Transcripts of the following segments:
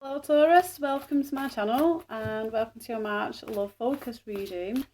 Hello Taurus, welcome to my channel and welcome to your March Love Focus reading.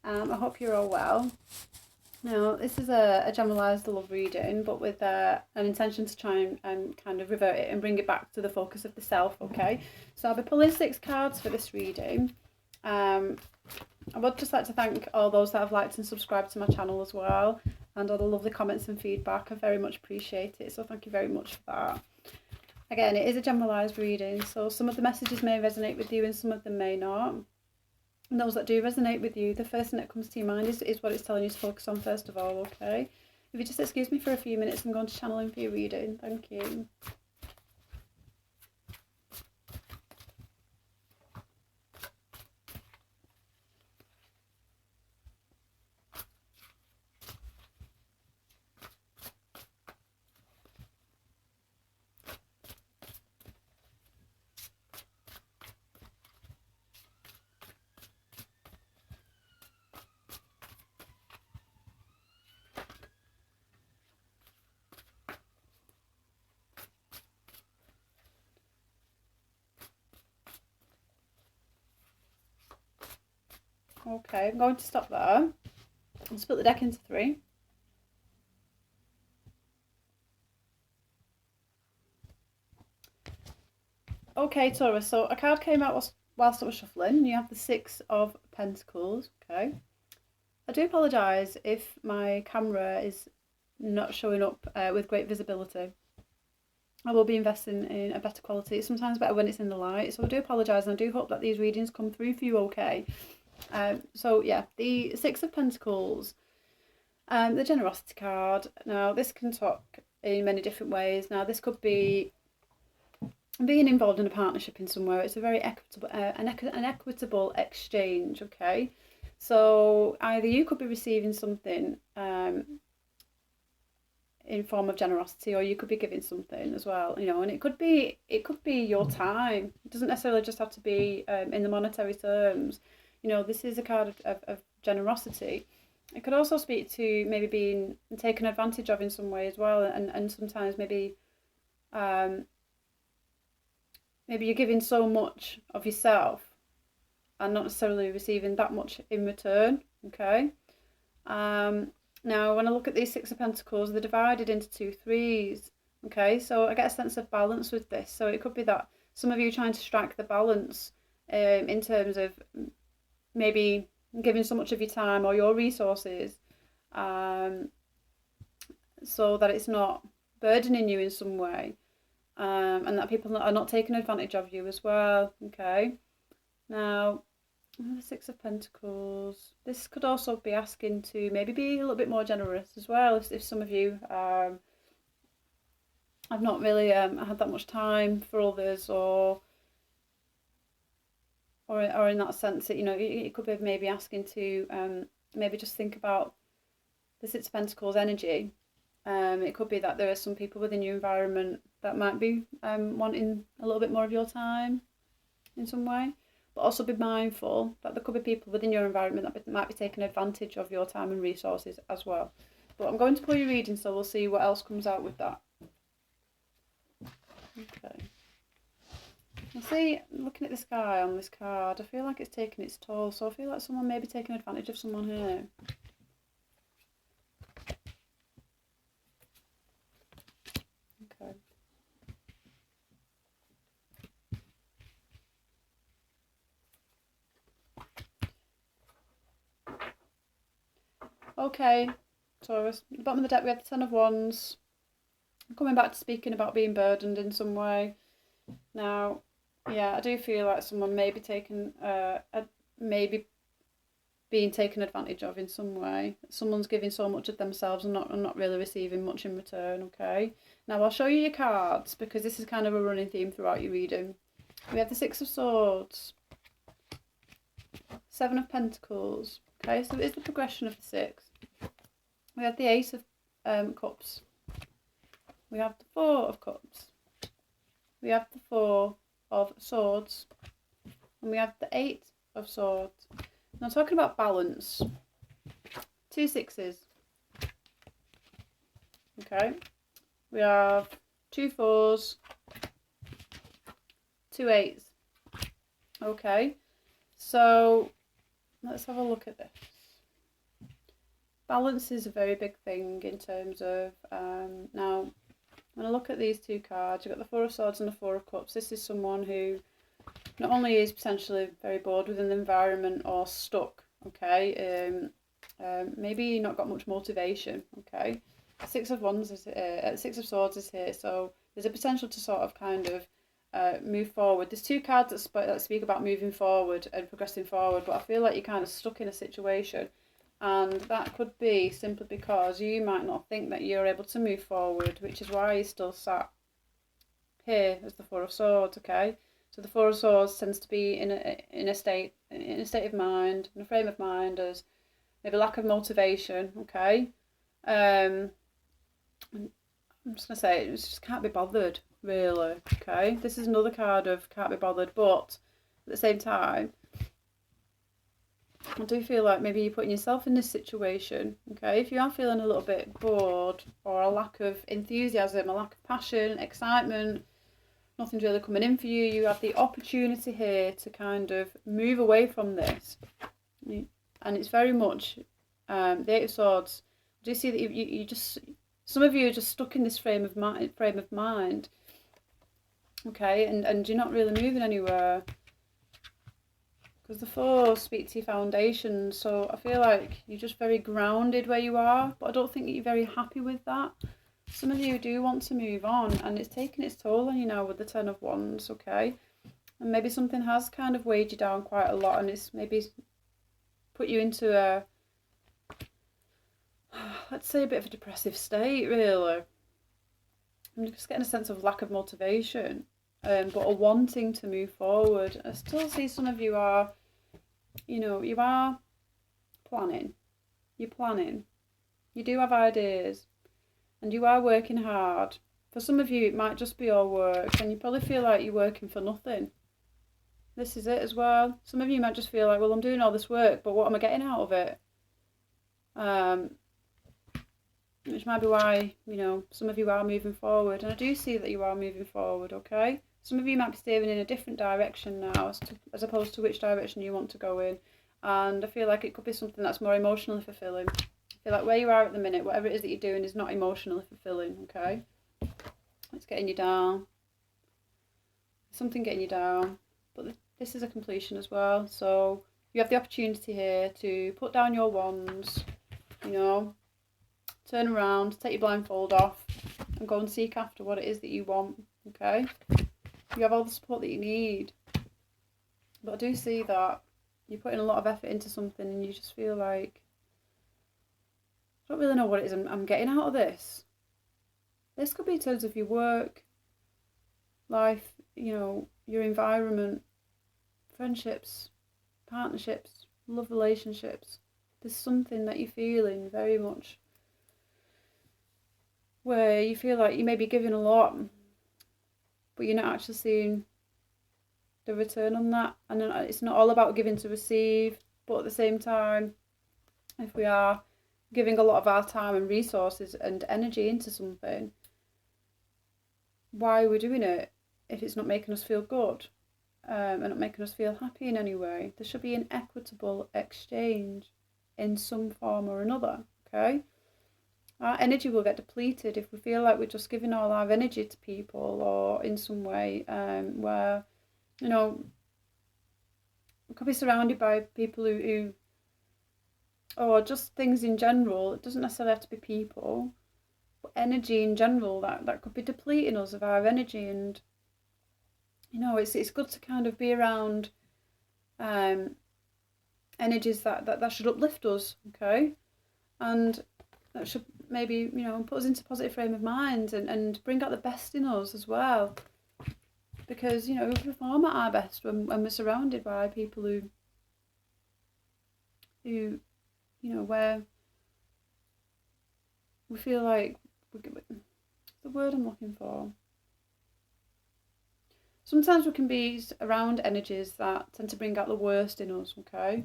I hope you're all well. Now this is a generalised love reading, but with an intention to try and kind of revert it and bring it back to the focus of the self, okay? So I'll be pulling 6 cards for this reading. I would just like to thank all those that have liked and subscribed to my channel as well, and all the lovely comments and feedback. I very much appreciate it, so thank you very much for that. Again, it is a generalised reading, so some of the messages may resonate with you and some of them may not. And those that do resonate with you, the first thing that comes to your mind is what it's telling you to focus on first of all, okay? If you just excuse me for a few minutes, I'm going to channel in for your reading. Thank you. Okay, I'm going to stop there. I'll split the deck into 3. Okay, Taurus, so a card came out whilst I was shuffling. You have the 6 of Pentacles, okay? I do apologise if my camera is not showing up with great visibility. I will be investing in a better quality. It's sometimes better when it's in the light, so I do apologise, and I do hope that these readings come through for you okay. So yeah, the 6 of Pentacles, the generosity card. Now this can talk in many different ways. Now this could be being involved in a partnership in somewhere. It's a very equitable, an equitable exchange, okay? So either you could be receiving something in form of generosity, or you could be giving something as well, you know, and it could be your time. It doesn't necessarily just have to be in the monetary terms. You know, this is a card of generosity. It could also speak to maybe being taken advantage of in some way as well, and sometimes maybe maybe you're giving so much of yourself and not necessarily receiving that much in return, okay? Now, when I look at these 6 of Pentacles, they're divided into 2 threes, okay? So I get a sense of balance with this. So it could be that some of you are trying to strike the balance in terms of maybe giving so much of your time or your resources so that it's not burdening you in some way, and that people are not taking advantage of you as well, okay? Now, the 6 of Pentacles, this could also be asking to maybe be a little bit more generous as well, if some of you have not really had that much time for others, or in that sense that, you know, it could be maybe asking to maybe just think about the 6 of Pentacles energy. It could be that there are some people within your environment that might be wanting a little bit more of your time in some way. But also be mindful that there could be people within your environment that might be taking advantage of your time and resources as well. But I'm going to pull your reading, so we'll see what else comes out with that. Okay. I see, looking at this guy on this card, I feel like it's taking its toll. So I feel like someone may be taking advantage of someone here. Okay. Okay, Taurus. At the bottom of the deck we have the 10 of Wands. Coming back to speaking about being burdened in some way. Now, yeah, I do feel like someone may be taking, maybe being taken advantage of in some way. Someone's giving so much of themselves and not really receiving much in return, okay? Now, I'll show you your cards, because this is kind of a running theme throughout your reading. We have the 6 of Swords, 7 of Pentacles, okay? So it is the progression of the 6. We have the Ace of Cups. We have the 4 of Cups. We have the 4 of Swords. And we have the 8 of Swords. Now, talking about balance, 2 6s. Okay. We have 2 4s, 2 eights. Okay, so let's have a look at this. Balance is a very big thing in terms of, now, when I look at these two cards, you've got the Four of Swords and the Four of Cups. This is someone who not only is potentially very bored within the environment or stuck, okay, maybe not got much motivation, okay. Six of Wands is Six of Swords is here, so there's a potential to sort of kind of move forward. There's two cards that speak about moving forward and progressing forward, but I feel like you're kind of stuck in a situation, and that could be simply because you might not think that you're able to move forward, which is why you're still sat here as the Four of Swords, okay. So the Four of Swords tends to be in a state of mind, in a frame of mind, as maybe lack of motivation, okay. I'm just gonna say it just can't be bothered, really, okay. This is another card of can't be bothered, but at the same time, I do feel like maybe you're putting yourself in this situation, okay. If you are feeling a little bit bored, or a lack of enthusiasm, a lack of passion, excitement, nothing's really coming in for you, you have the opportunity here to kind of move away from this. And it's very much the Eight of Swords. Do you see that you just, some of you are just stuck in this frame of mind, okay, and you're not really moving anywhere, because the Fours speak to your foundation. So I feel like you're just very grounded where you are, but I don't think that you're very happy with that. Some of you do want to move on, and it's taking its toll on you now with the Ten of Wands, okay? And maybe something has kind of weighed you down quite a lot, and it's maybe put you into a, let's say, a bit of a depressive state, really. I'm just getting a sense of lack of motivation, but a wanting to move forward. I still see some of you are, you know, you are planning. You're planning. You do have ideas. And you are working hard. For some of you, it might just be all work, and you probably feel like you're working for nothing. This is it as well. Some of you might just feel like, well, I'm doing all this work, but what am I getting out of it? Which might be why, you know, some of you are moving forward. And I do see that you are moving forward, okay? Some of you might be steering in a different direction now, as opposed to which direction you want to go in. And I feel like it could be something that's more emotionally fulfilling. I feel like where you are at the minute, whatever it is that you're doing, is not emotionally fulfilling, okay? It's getting you down. Something getting you down. But this is a completion as well. So you have the opportunity here to put down your wands, you know, turn around, take your blindfold off, and go and seek after what it is that you want, okay? You have all the support that you need. But I do see that you're putting a lot of effort into something, and you just feel like, I don't really know what it is I'm getting out of this. This could be in terms of your work, life, you know, your environment, friendships, partnerships, love relationships. There's something that you're feeling very much where you feel like you may be giving a lot, but you're not actually seeing the return on that. And it's not all about giving to receive, but at the same time, if we are giving a lot of our time and resources and energy into something, why are we doing it if it's not making us feel good and not making us feel happy in any way? There should be an equitable exchange in some form or another, okay? Our energy will get depleted if we feel like we're just giving all our energy to people, or in some way where, you know, we could be surrounded by people who or just things in general. It doesn't necessarily have to be people, but energy in general that could be depleting us of our energy. And you know, it's good to kind of be around energies that should uplift us, okay, and that should maybe, you know, put us into a positive frame of mind and bring out the best in us as well, because, you know, we perform at our best when we're surrounded by people who you know, where we feel like the word I'm looking for. Sometimes we can be around energies that tend to bring out the worst in us, okay?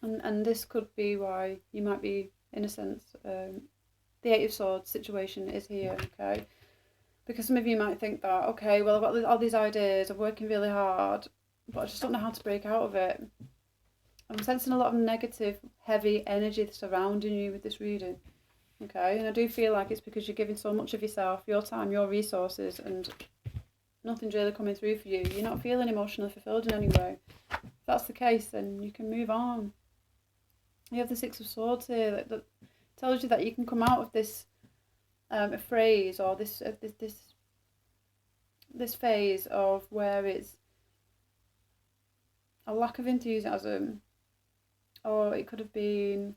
And this could be why you might be, in a sense, the Eight of Swords situation is here, okay? Because some of you might think that, okay, well, I've got all these ideas, I'm working really hard, but I just don't know how to break out of it. I'm sensing a lot of negative, heavy energy surrounding you with this reading. Okay, and I do feel like it's because you're giving so much of yourself, your time, your resources, and nothing's really coming through for you. You're not feeling emotionally fulfilled in any way. If that's the case, then you can move on. You have the Six of Swords here that tells you that you can come out of this phrase or this phase of where it's a lack of enthusiasm, or it could have been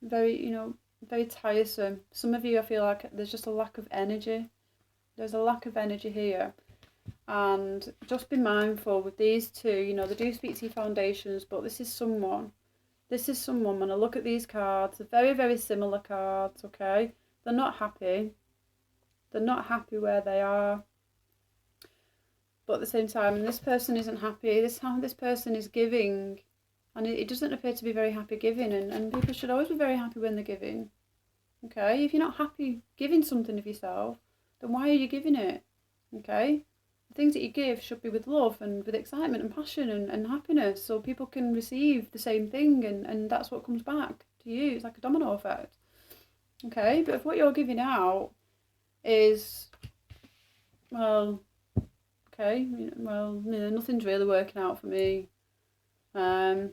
very tiresome. Some of you, I feel like there's just a lack of energy. There's a lack of energy here. And just be mindful with these two, they do speak to your foundations, but this is someone, when I look at these cards, they're very, very similar cards, okay? They're not happy. They're not happy where they are. But at the same time, this person isn't happy. This person is giving, and it doesn't appear to be very happy giving, and people should always be very happy when they're giving, okay? If you're not happy giving something of yourself, then why are you giving it, okay? The things that you give should be with love and with excitement and passion and happiness, so people can receive the same thing, and that's what comes back to you. It's like a domino effect, okay? But if what you're giving out is, well, okay, nothing's really working out for me. I've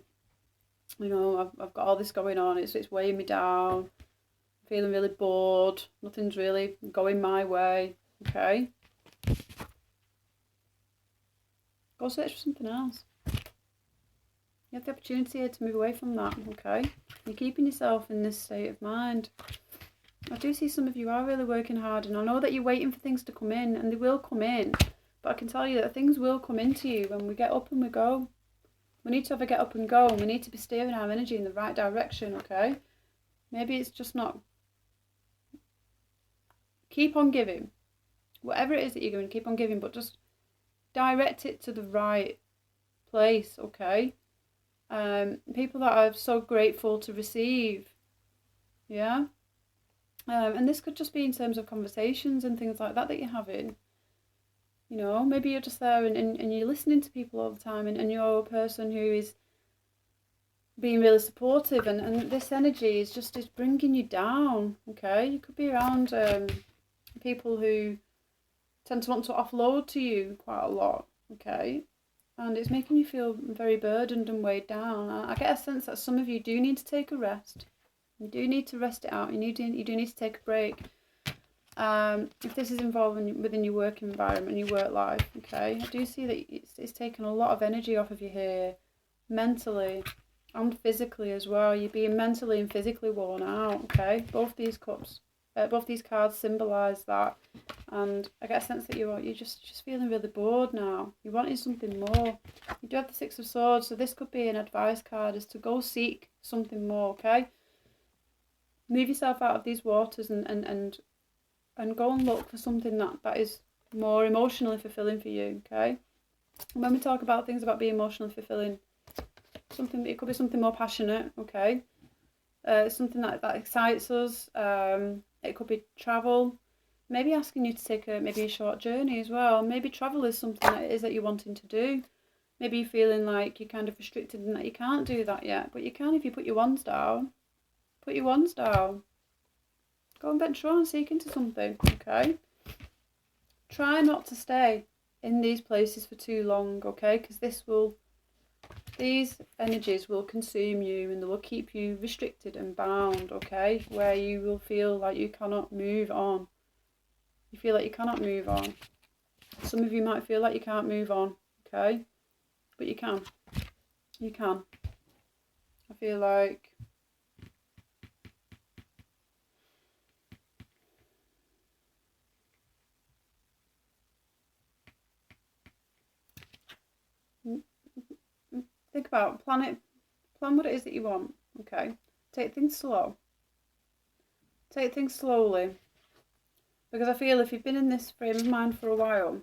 got all this going on. It's weighing me down. I'm feeling really bored. Nothing's really going my way. Okay. Go search for something else. You have the opportunity here to move away from that. Okay. You're keeping yourself in this state of mind. I do see some of you are really working hard, and I know that you're waiting for things to come in, and they will come in. But I can tell you that things will come into you when we get up and we go. We need to have a get up and go, and we need to be steering our energy in the right direction, okay? Maybe it's just not. Keep on giving. Whatever it is that you're doing, keep on giving, but just direct it to the right place, okay? People that are so grateful to receive, yeah? And this could just be in terms of conversations and things like that you're having. Maybe you're just there and you're listening to people all the time, and you're a person who is being really supportive, and this energy is bringing you down, okay? You could be around people who tend to want to offload to you quite a lot, okay? And it's making you feel very burdened and weighed down. I get a sense that some of you do need to take a rest. You do need to rest it out. You do need to take a break. If this is involved within your work environment, your work life, okay, I do see that it's taken a lot of energy off of you here, mentally and physically as well. You're being mentally and physically worn out, okay? Both these cards symbolise that, and I get a sense that you're just feeling really bored now. You're wanting something more. You do have the Six of Swords, so this could be an advice card, is to go seek something more, okay? Move yourself out of these waters and go and look for something that is more emotionally fulfilling for you, okay? And when we talk about things about being emotionally fulfilling, it could be something more passionate, okay? Something that excites us. It could be travel. Maybe asking you to take a short journey as well. Maybe travel is something that you're wanting to do. Maybe you're feeling like you're kind of restricted and that you can't do that yet, but you can if you put your wands down. Put your wands down. Go and venture on and seek into something, okay? Try not to stay in these places for too long, okay? Because these energies will consume you, and they will keep you restricted and bound, okay? Where you will feel like you cannot move on. You feel like you cannot move on. Some of you might feel like you can't move on, okay? But you can. You can. I feel like think about plan what it is that you want, okay? Take things slow. Take things slowly. Because I feel if you've been in this frame of mind for a while,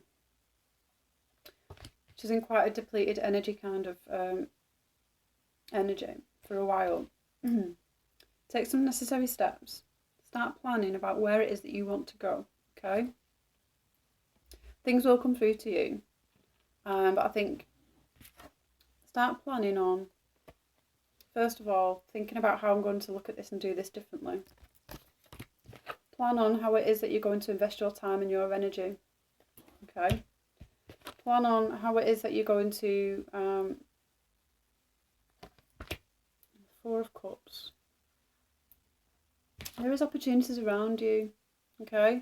which is in quite a depleted energy kind of energy for a while, take some necessary steps. Start planning about where it is that you want to go, okay? Things will come through to you. But I think start planning on, first of all, thinking about how I'm going to look at this and do this differently. Plan on how it is that you're going to invest your time and your energy, okay? Plan on how it is that you're going to, Four of Cups. There is opportunities around you, okay?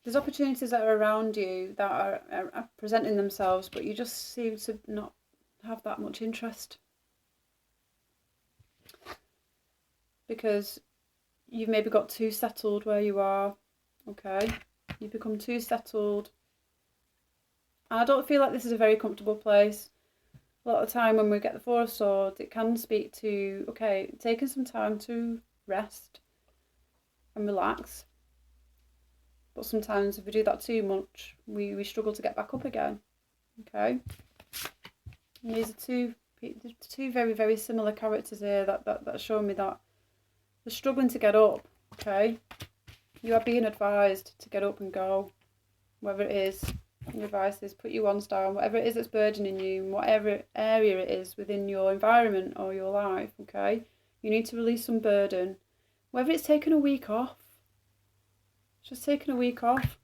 There's opportunities that are around you that are presenting themselves, but you just seem to not have that much interest. Because you've maybe got too settled where you are, okay? You've become too settled. And I don't feel like this is a very comfortable place. A lot of the time when we get the Four of Swords, it can speak to, okay, taking some time to rest and relax. But sometimes if we do that too much, we struggle to get back up again, okay? And these are two very, very similar characters here that show me that they're struggling to get up, okay? You are being advised to get up and go, whatever it is. Your advice is put your wands down, whatever it is that's burdening you, whatever area it is within your environment or your life, okay? You need to release some burden. Whether it's taking a week off, just taking a week off,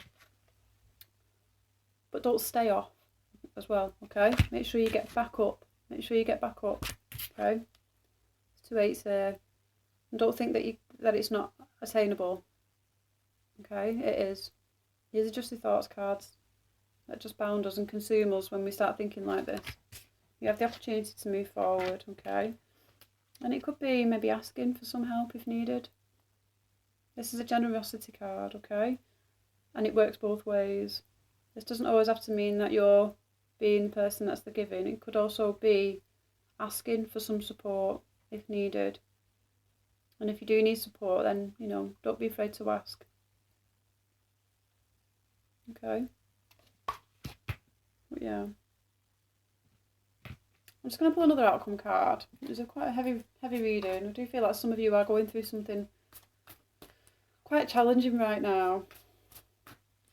but don't stay off as well, okay? Make sure you get back up. Make sure you get back up, okay? It's 2 8s there. And don't think that it's not attainable, okay? It is. These are just the thoughts cards that just bound us and consume us when we start thinking like this. You have the opportunity to move forward, okay? And it could be maybe asking for some help if needed. This is a generosity card, okay? And it works both ways. This doesn't always have to mean that you're being the person that's the giving. It could also be asking for some support if needed. And if you do need support, then, you know, don't be afraid to ask. Okay? But yeah. I'm just going to pull another outcome card. It's quite a heavy reading. I do feel like some of you are going through something quite challenging right now.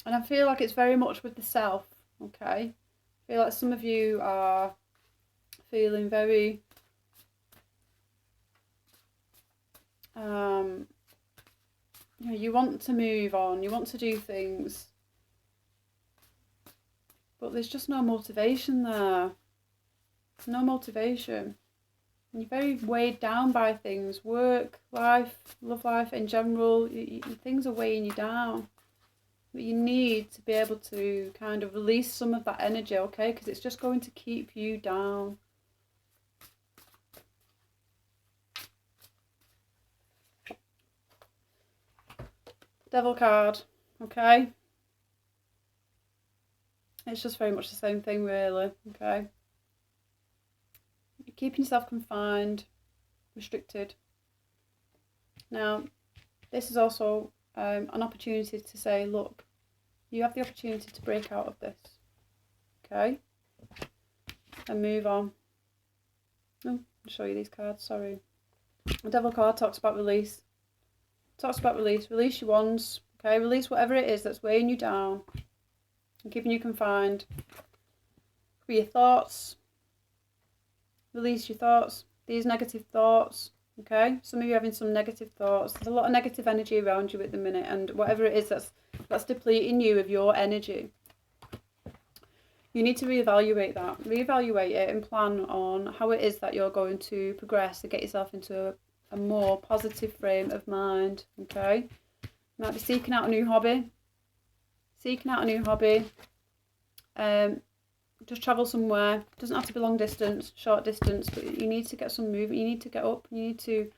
And I feel like it's very much with the self, okay? I feel like some of you are feeling very you know, you want to move on, you want to do things, but there's just no motivation there. No motivation. And you're very weighed down by things, work, life, love life in general. Things are weighing you down. But you need to be able to kind of release some of that energy, okay? Because it's just going to keep you down. Devil card, okay? It's just very much the same thing, really, okay? You're keeping yourself confined, restricted. Now, this is also an opportunity to say, look, you have the opportunity to break out of this, okay? And move on. Oh, I'll show you these cards, sorry. The Devil card talks about release. Talks about release. Release your wands, okay? Release whatever it is that's weighing you down and keeping you confined. Could be your thoughts. Release your thoughts. These negative thoughts, okay? Some of you are having some negative thoughts. There's a lot of negative energy around you at the minute, and whatever it is that's depleting you of your energy, you need to reevaluate that. Reevaluate it and plan on how it is that you're going to progress and get yourself into a more positive frame of mind, okay? You might be seeking out a new hobby. Just travel somewhere. It doesn't have to be long distance, short distance, but you need to get some movement. You need to get up. You need to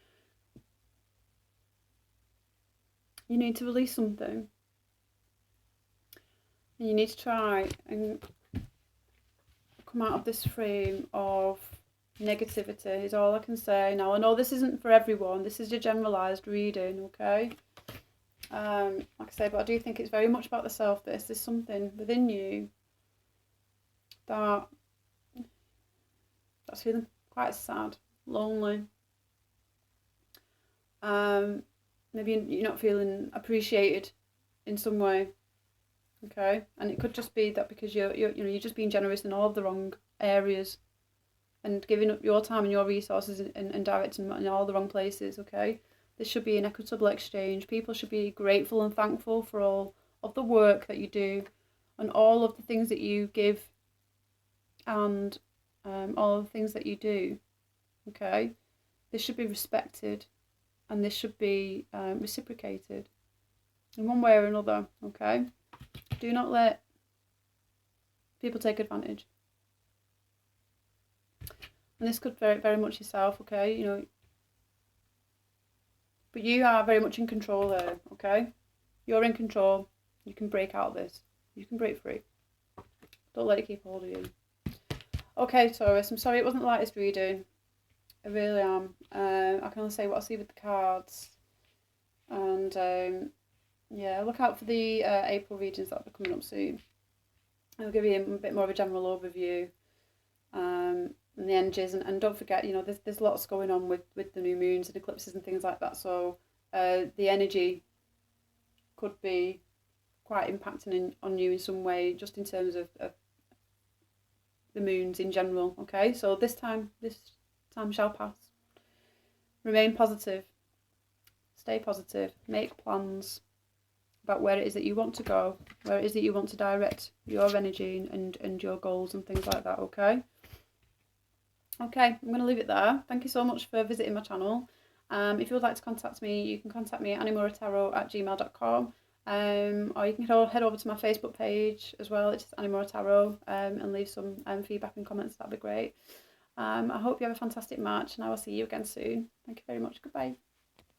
release something. And you need to try and come out of this frame of negativity is all I can say. Now, I know this isn't for everyone. This is a generalised reading, okay? Like I say, but I do think it's very much about the self. There's something within you that's feeling quite sad, lonely. Maybe Maybe you're not feeling appreciated in some way. Okay, and it could just be that because you're just being generous in all of the wrong areas, and giving up your time and your resources and directing in all the wrong places. Okay, this should be an equitable exchange. People should be grateful and thankful for all of the work that you do, and all of the things that you give, and all of the things that you do. Okay, this should be respected, and this should be reciprocated in one way or another. Okay, do not let people take advantage. And this could very much yourself. Okay, but you are very much in control there. Okay, you're in control. You can break out of this. You can break free. Don't let it keep hold of you. Okay, Taurus, I'm sorry it wasn't the lightest reading. I really am. I can only say what I see with the cards. And yeah, look out for the April readings that will be coming up soon. I'll give you a bit more of a general overview and the energies. And don't forget, there's lots going on with the new moons and eclipses and things like that. So the energy could be quite impacting on you in some way, just in terms of the moons in general. Okay, so this time shall pass. Remain positive, stay positive, make plans about where it is that you want to go, where it is that you want to direct your energy and your goals and things like that. Okay, I'm going to leave it there. Thank you so much for visiting my channel. If you would like to contact me, you can contact me at animoratarot@gmail.com. Or you can head over to my Facebook page as well. It's just Animora Tarot, and leave some feedback and comments. That'd be great. I hope you have a fantastic March, and I will see you again soon. Thank you very much. Goodbye.